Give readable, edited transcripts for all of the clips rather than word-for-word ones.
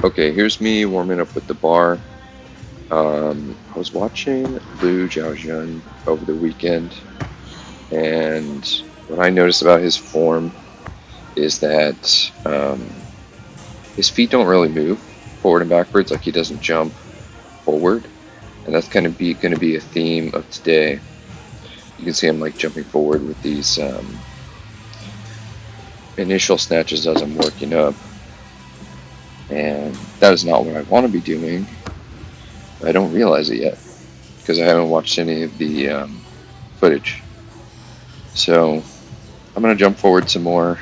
Okay, here's me warming up with the bar. I was watching Liu Zhaojun over the weekend, and what I noticed about his form is that his feet don't really move forward and backwards, like he doesn't jump forward, and that's kind of going to be a theme of today. You can see him like jumping forward with these initial snatches as I'm working up, and that is not what I want to be doing. I don't realize it yet because I haven't watched any of the footage. So I'm going to jump forward some more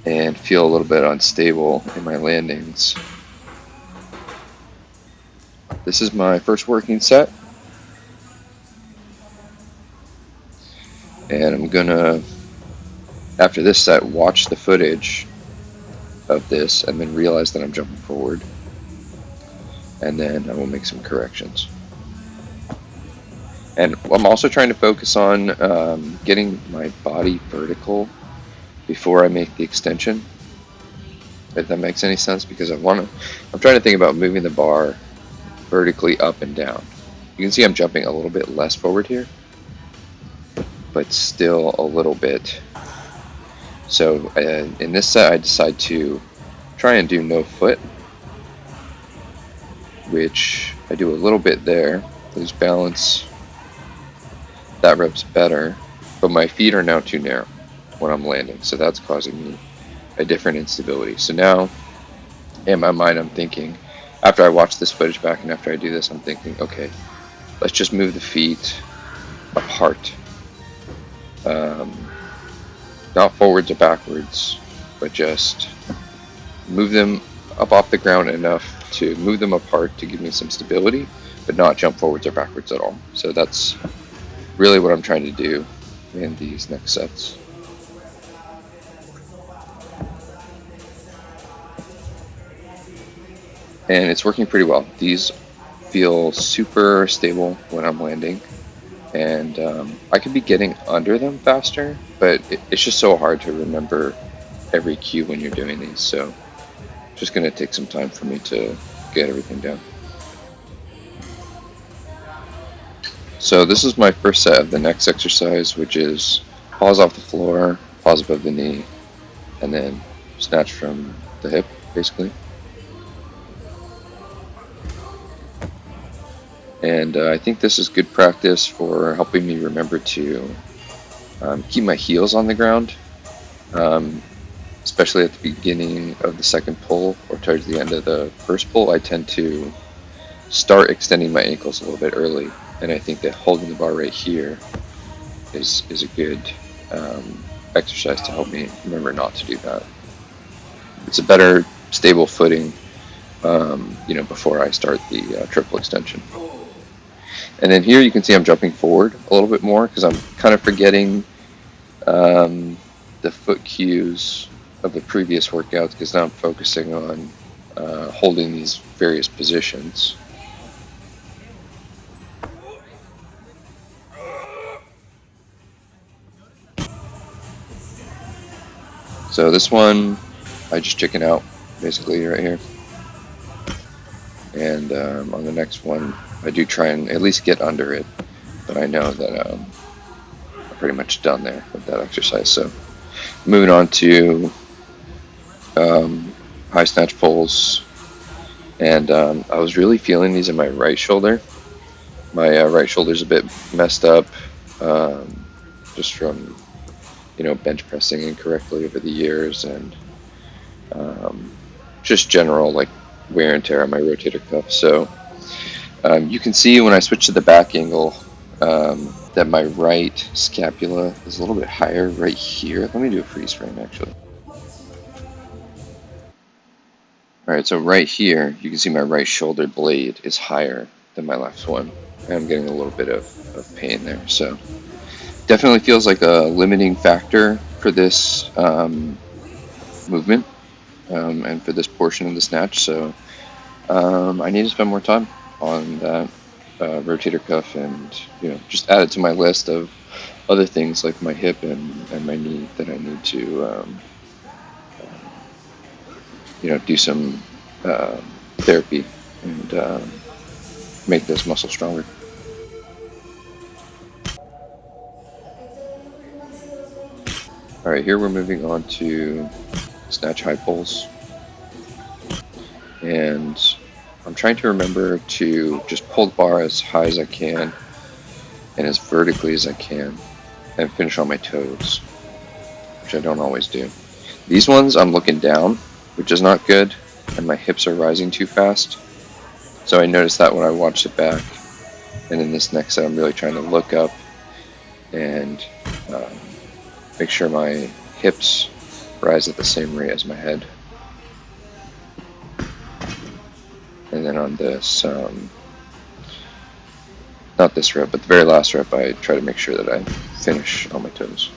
and feel a little bit unstable in my landings. This is my first working set, and I'm going to, after this set, watch the footage of this and then realize that I'm jumping forward, and then I will make some corrections. And I'm also trying to focus on getting my body vertical before I make the extension, if that makes any sense, because I'm trying to think about moving the bar vertically up and down. You can see I'm jumping a little bit less forward here, but still a little bit. So in this set, I decide to try and do no foot, which I do a little bit there, lose balance. That rep's better, but my feet are now too narrow when I'm landing, so that's causing me a different instability. So now, in my mind, I'm thinking, after I watch this footage back and after I do this, I'm thinking, okay, let's just move the feet apart. Not forwards or backwards, but just move them up off the ground enough to move them apart to give me some stability, but not jump forwards or backwards at all. So that's really what I'm trying to do in these next sets. And it's working pretty well. These feel super stable when I'm landing, and I could be getting under them faster, but it's just so hard to remember every cue when you're doing these, so it's just going to take some time for me to get everything down. So this is my first set of the next exercise, which is pause off the floor, pause above the knee, and then snatch from the hip, basically. And I think this is good practice for helping me remember to keep my heels on the ground, especially at the beginning of the second pull or towards the end of the first pull. I tend to start extending my ankles a little bit early, and I think that holding the bar right here is a good exercise to help me remember not to do that. It's a better stable footing, before I start the triple extension. And then here you can see I'm jumping forward a little bit more because I'm kind of forgetting the foot cues of the previous workouts, because now I'm focusing on holding these various positions. So this one, I just chicken out basically right here. And on the next one, I do try and at least get under it, but I know that I'm pretty much done there with that exercise. So moving on to high snatch pulls, and I was really feeling these in my right shoulder. My right shoulder's a bit messed up, just from bench pressing incorrectly over the years, and just general like wear and tear on my rotator cuff. So you can see when I switch to the back angle that my right scapula is a little bit higher right here. Let me do a freeze frame actually. Alright, so right here you can see my right shoulder blade is higher than my left one, and I'm getting a little bit of pain there. So definitely feels like a limiting factor for this movement and for this portion of the snatch. So I need to spend more time on that rotator cuff, and just add it to my list of other things like my hip and my knee that I need to do some therapy and make those muscles stronger. All right, here we're moving on to snatch high pulls, and I'm trying to remember to just pull the bar as high as I can and as vertically as I can and finish on my toes, which I don't always do. These ones I'm looking down, which is not good, and my hips are rising too fast. So I noticed that when I watched it back. And in this next set, I'm really trying to look up and make sure my hips rise at the same rate as my head. And then on this, not this rep, but the very last rep, I try to make sure that I finish on my toes.